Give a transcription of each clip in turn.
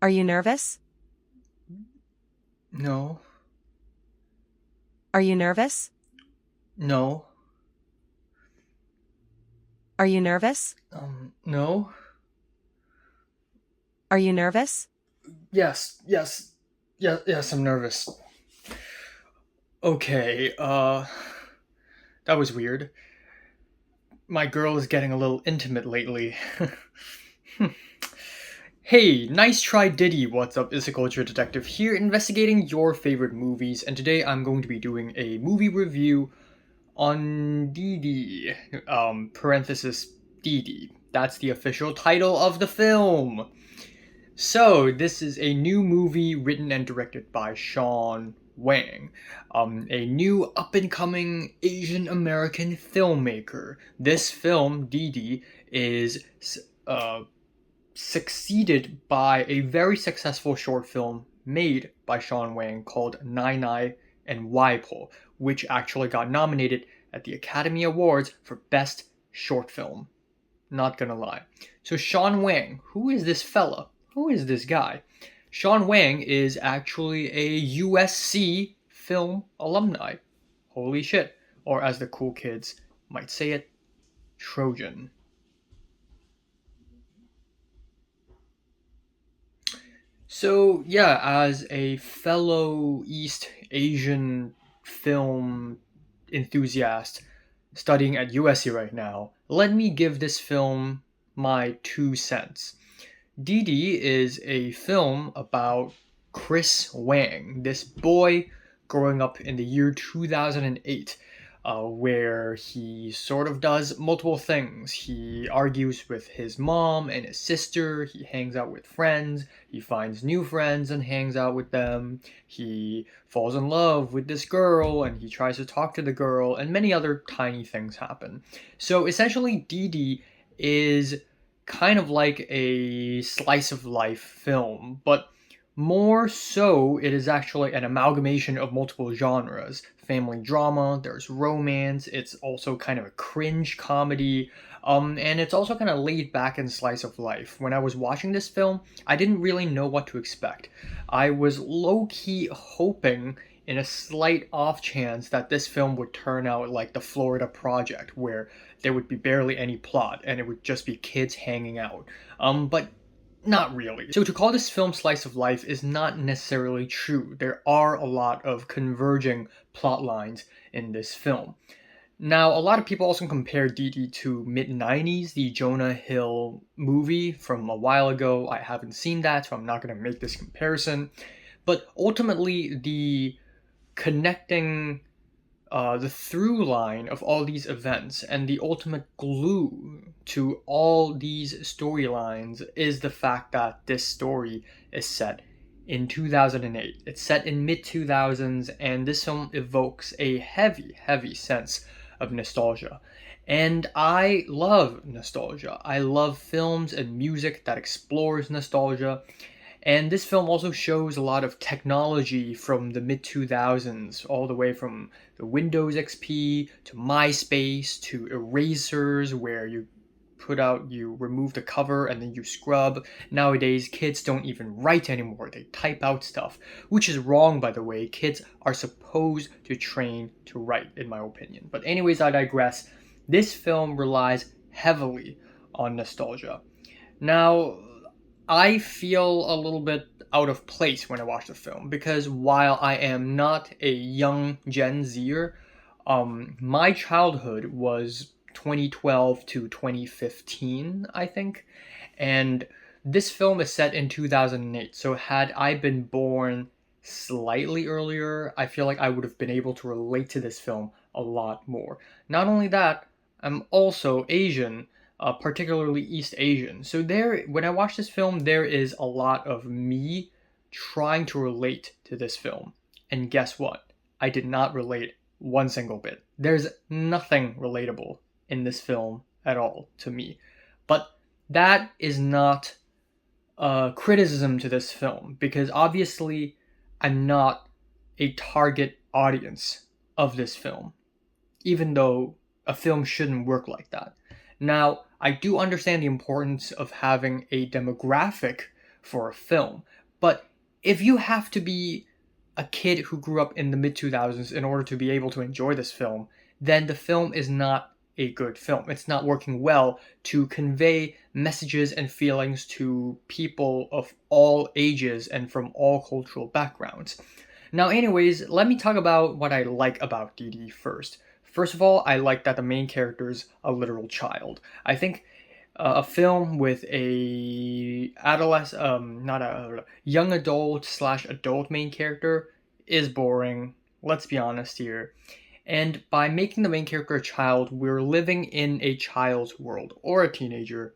Are you nervous? No, Are you nervous? no, Are you nervous? no. Are you nervous? Yes, I'm nervous. Okay, that was weird. My girl is getting a little intimate lately. Hey, nice try, Diddy. What's up? It's a culture detective here, investigating your favorite movies, and today I'm going to be doing a movie review on Didi. Parenthesis Didi. That's the official title of the film. So, this is a new movie written and directed by Sean Wang, a new up and coming Asian American filmmaker. This film, Didi, is uh, succeeded by a very successful short film made by Sean Wang called Nai Nai and Waipo, which actually got nominated at the Academy Awards for Best Short Film. Not gonna lie. So Sean Wang, who is this fella? Who is this guy? Sean Wang is actually a USC film alumni. Holy shit. Or as the cool kids might say it, Trojan. So, yeah, as a fellow East Asian film enthusiast studying at USC right now, let me give this film my 2 cents. Didi is a film about Chris Wang, this boy growing up in the year 2008, where he sort of does multiple things. He argues with his mom and his sister, he hangs out with friends, he finds new friends and hangs out with them, he falls in love with this girl and he tries to talk to the girl, and many other tiny things happen. So essentially, Didi is kind of like a slice of life film, but more so, it is actually an amalgamation of multiple genres. Family drama, there's romance, it's also kind of a cringe comedy, and it's also kind of laid back and slice of life. When I was watching this film, I didn't really know what to expect. I was low key hoping, in a slight off chance, that this film would turn out like the Florida Project, where there would be barely any plot and it would just be kids hanging out. But not really. So to call this film slice of life is not necessarily true. There are a lot of converging plot lines in this film. Now, a lot of people also compare Didi to mid 90s, the Jonah Hill movie from a while ago. I haven't seen that, so I'm not going to make this comparison. But ultimately, connecting the through line of all these events and the ultimate glue to all these storylines is the fact that this story is set in 2008. It's set in mid 2000s, and this film evokes a heavy, heavy sense of nostalgia. And I love nostalgia. I love films and music that explores nostalgia, and this film also shows a lot of technology from the mid 2000s, all the way from the Windows XP to MySpace to erasers, where you remove the cover and then you scrub. Nowadays, kids don't even write anymore, they type out stuff, which is wrong, by the way. Kids are supposed to train to write, in my opinion. But, anyways, I digress. This film relies heavily on nostalgia. Now, I feel a little bit out of place when I watch the film because while I am not a young Gen Zer, my childhood was 2012 to 2015, I think, and this film is set in 2008. So had I been born slightly earlier, I feel like I would have been able to relate to this film a lot more. Not only that, I'm also Asian, particularly East Asian. So when I watch this film, there is a lot of me trying to relate to this film. And guess what? I did not relate one single bit. There's nothing relatable in this film at all to me. But that is not a criticism to this film, because obviously I'm not a target audience of this film, even though a film shouldn't work like that. Now, I do understand the importance of having a demographic for a film. But if you have to be a kid who grew up in the mid 2000s in order to be able to enjoy this film, then the film is not a good film. It's not working well to convey messages and feelings to people of all ages and from all cultural backgrounds. Now, anyways, let me talk about what I like about Didi first. First of all, I like that the main character is a literal child. I think a film with a not a young adult slash adult main character is boring. Let's be honest here. And by making the main character a child, we're living in a child's world, or a teenager.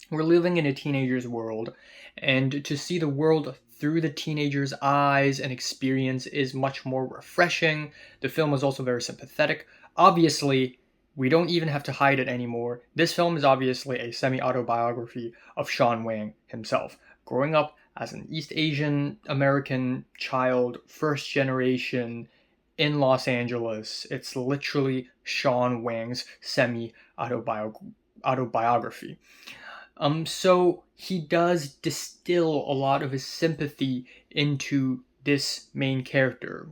We're living in a teenager's world, and to see the world through the teenager's eyes and experience is much more refreshing. The film is also very sympathetic. Obviously, we don't even have to hide it anymore. This film is obviously a semi-autobiography of Sean Wang himself. Growing up as an East Asian American child, first generation in Los Angeles, it's literally Sean Wang's semi-autobiography. So he does distill a lot of his sympathy into this main character,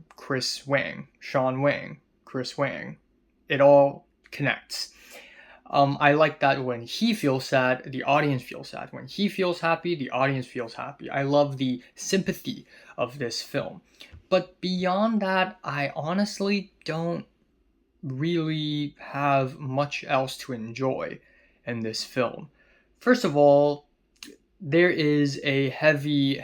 Sean Wang, Chris Wang. It all connects. I like that when he feels sad, the audience feels sad. When he feels happy, the audience feels happy. I love the sympathy of this film. But beyond that, I honestly don't really have much else to enjoy in this film. First of all, there is a heavy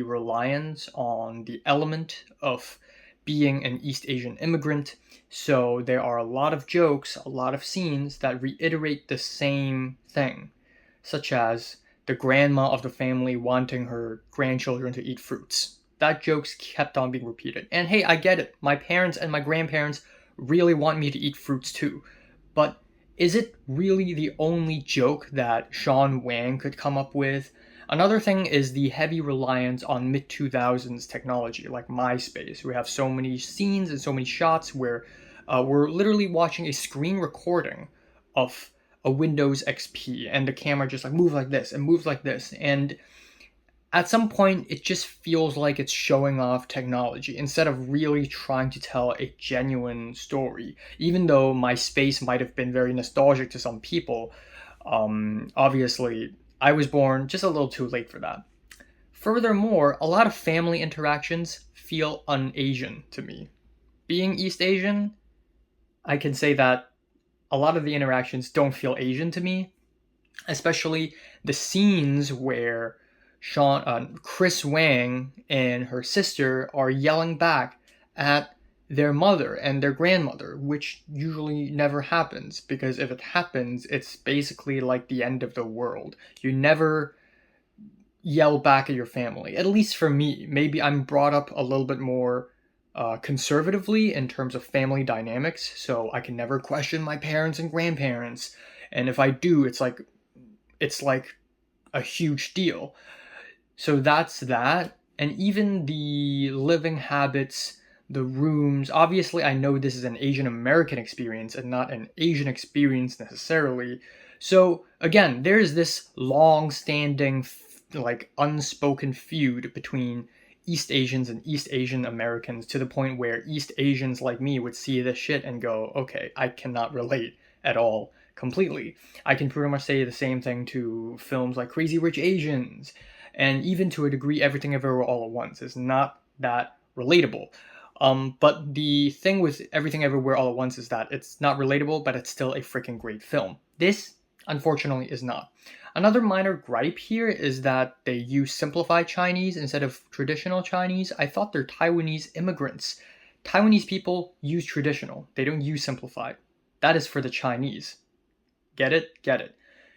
reliance on the element of being an East Asian immigrant. So there are a lot of jokes, a lot of scenes that reiterate the same thing, such as the grandma of the family wanting her grandchildren to eat fruits. That joke's kept on being repeated. And hey, I get it. My parents and my grandparents really want me to eat fruits too. But is it really the only joke that Sean Wang could come up with? Another thing is the heavy reliance on mid-2000s technology, like MySpace. We have so many scenes and so many shots where we're literally watching a screen recording of a Windows XP, and the camera just like moves like this and moves like this. And at some point, it just feels like it's showing off technology instead of really trying to tell a genuine story. Even though MySpace might have been very nostalgic to some people, obviously, I was born just a little too late for that. Furthermore, a lot of family interactions feel un-Asian to me. Being East Asian, I can say that a lot of the interactions don't feel Asian to me, especially the scenes where Chris Wang and her sister are yelling back at their mother and their grandmother, which usually never happens, because if it happens, it's basically like the end of the world. You never yell back at your family, at least for me. Maybe I'm brought up a little bit more conservatively in terms of family dynamics, so I can never question my parents and grandparents, and if I do, it's like a huge deal. So that's that. And even the living habits, the rooms, obviously I know this is an Asian American experience and not an Asian experience necessarily. So again, there's this long-standing like unspoken feud between East Asians and East Asian Americans, to the point where East Asians like me would see this shit and go, okay, I cannot relate at all completely. I can pretty much say the same thing to films like Crazy Rich Asians, and even to a degree Everything Everywhere All at Once is not that relatable. But the thing with Everything Everywhere All at Once is that it's not relatable, but it's still a freaking great film. This, unfortunately, is not. Another minor gripe here is that they use simplified Chinese instead of traditional Chinese. I thought they're Taiwanese immigrants. Taiwanese people use traditional. They don't use simplified. That is for the Chinese. Get it? Get it.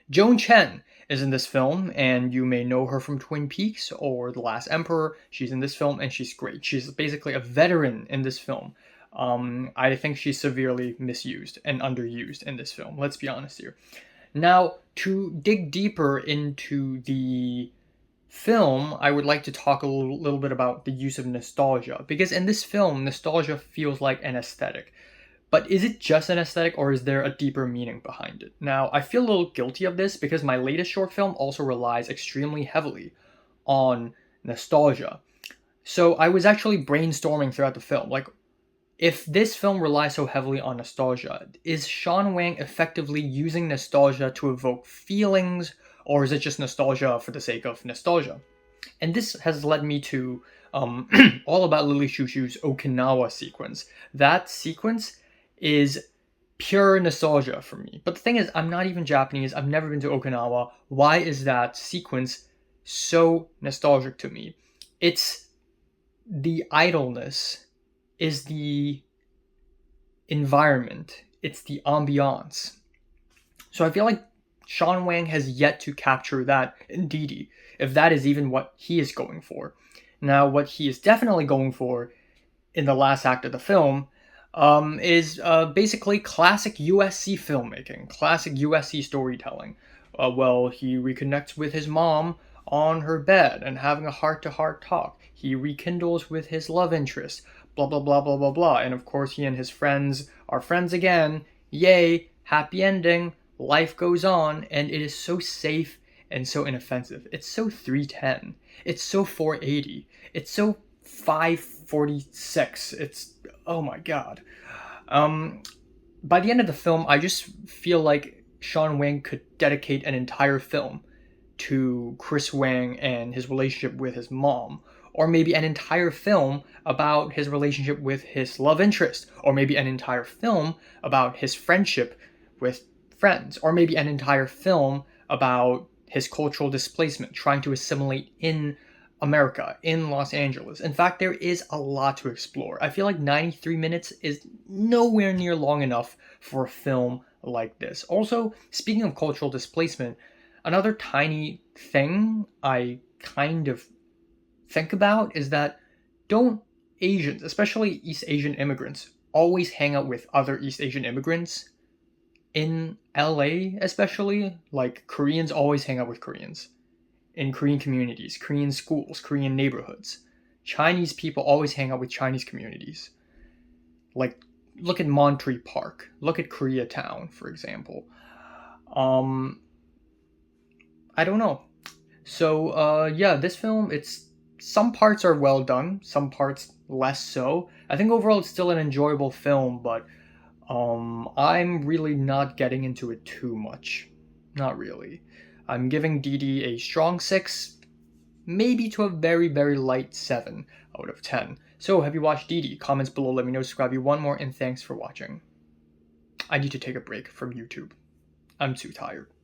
Joan Chen is in this film, and you may know her from Twin Peaks or The Last Emperor. She's in this film, and she's great. She's basically a veteran in this film. I think she's severely misused and underused in this film. Let's be honest here. Now, to dig deeper into the film, I would like to talk a little bit about the use of nostalgia, because in this film, nostalgia feels like an aesthetic. But is it just an aesthetic or is there a deeper meaning behind it? Now, I feel a little guilty of this because my latest short film also relies extremely heavily on nostalgia. So I was actually brainstorming throughout the film, like, if this film relies so heavily on nostalgia, is Sean Wang effectively using nostalgia to evoke feelings, or is it just nostalgia for the sake of nostalgia? And this has led me to All About Lily Choo Choo's Okinawa sequence. That sequence is pure nostalgia for me. But the thing is, I'm not even Japanese. I've never been to Okinawa. Why is that sequence so nostalgic to me? It's the idleness, is the environment, it's the ambiance. So I feel like Sean Wang has yet to capture that in Didi, if that is even what he is going for. Now, what he is definitely going for in the last act of the film is basically classic USC filmmaking, classic USC storytelling. Well, he reconnects with his mom on her bed and having a heart-to-heart talk. He rekindles with his love interest, blah, blah, blah, blah, blah, blah. And of course, he and his friends are friends again. Yay, happy ending, life goes on, and it is so safe and so inoffensive. It's so 310. It's so 480. It's so 546. It's, oh my god. By the end of the film, I just feel like Sean Wang could dedicate an entire film to Chris Wang and his relationship with his mom, or maybe an entire film about his relationship with his love interest, or maybe an entire film about his friendship with friends, or maybe an entire film about his cultural displacement, trying to assimilate in America, in Los Angeles. In fact, there is a lot to explore. I feel like 93 minutes is nowhere near long enough for a film like this. Also, speaking of cultural displacement, another tiny thing I kind of think about is that don't Asians, especially East Asian immigrants, always hang out with other East Asian immigrants? In LA, especially, like, Koreans always hang out with Koreans in Korean communities, Korean schools, Korean neighborhoods. Chinese people always hang out with Chinese communities. Like, look at Monterey Park. Look at Koreatown, for example. I don't know. So, yeah, this film, it's some parts are well done, some parts less so. I think overall it's still an enjoyable film, but I'm really not getting into it too much. Not really. I'm giving Didi a strong 6, maybe to a very, very light 7 out of 10. So, have you watched Didi? Comments below, let me know, subscribe you one more, and thanks for watching. I need to take a break from YouTube. I'm too tired.